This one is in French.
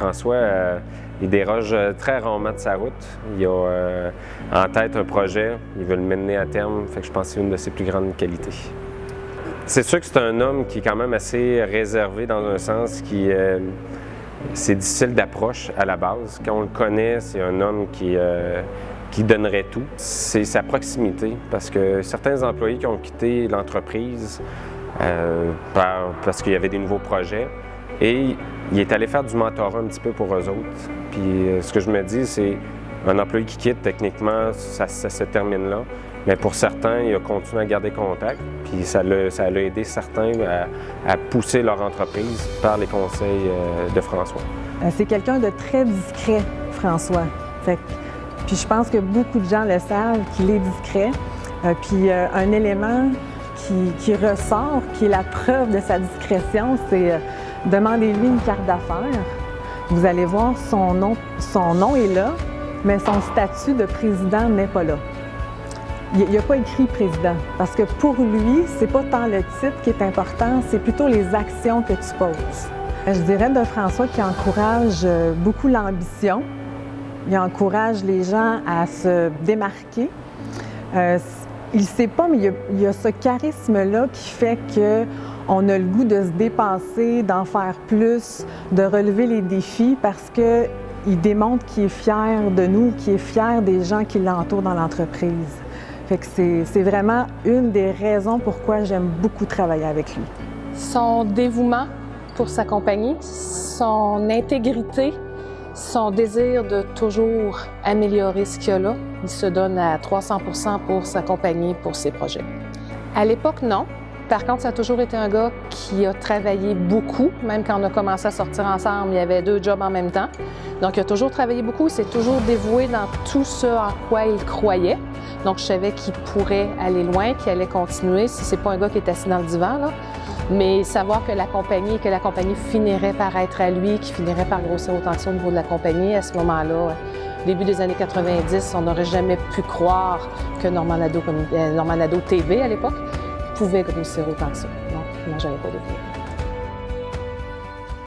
François, il déroge très rarement de sa route. Il a en tête un projet, il veut le mener à terme, fait que je pense que c'est une de ses plus grandes qualités. C'est sûr que c'est un homme qui est quand même assez réservé dans un sens qui c'est difficile d'approche à la base. Quand on le connaît, c'est un homme qui donnerait tout. C'est sa proximité, parce que certains employés qui ont quitté l'entreprise parce qu'il y avait des nouveaux projets, et il est allé faire du mentorat un petit peu pour eux autres. Puis ce que je me dis, c'est un employé qui quitte, techniquement, ça se termine là. Mais pour certains, il a continué à garder contact, puis ça a aidé certains à pousser leur entreprise par les conseils de François. C'est quelqu'un de très discret, François. Puis je pense que beaucoup de gens le savent qu'il est discret. Puis un élément qui ressort, qui est la preuve de sa discrétion, c'est demandez-lui une carte d'affaires. Vous allez voir, son nom est là, mais son statut de président n'est pas là. Il n'a pas écrit président, parce que pour lui, c'est pas tant le titre qui est important, c'est plutôt les actions que tu poses. Je dirais de François qui encourage beaucoup l'ambition. Il encourage les gens à se démarquer. Il ne sait pas, mais il y a ce charisme-là qui fait qu'on a le goût de se dépasser, d'en faire plus, de relever les défis parce qu'il démontre qu'il est fier de nous, qu'il est fier des gens qui l'entourent dans l'entreprise. Fait que c'est vraiment une des raisons pourquoi j'aime beaucoup travailler avec lui. Son dévouement pour sa compagnie, son intégrité, son désir de toujours améliorer ce qu'il y a là, il se donne à 300% pour sa compagnie, pour ses projets. À l'époque, non. Par contre, ça a toujours été un gars qui a travaillé beaucoup. Même quand on a commencé à sortir ensemble, il y avait 2 jobs en même temps. Donc, il a toujours travaillé beaucoup. Il s'est toujours dévoué dans tout ce en quoi il croyait. Donc, je savais qu'il pourrait aller loin, qu'il allait continuer. Si c'est pas un gars qui est assis dans le divan, là. Mais savoir que la compagnie finirait par être à lui, qu'il finirait par grossir autant que ça au niveau de la compagnie, à ce moment-là, début des années 90, on n'aurait jamais pu croire que Normand Nadeau TV, à l'époque, pouvait grossir autant que ça. Donc, moi, j'avais pas de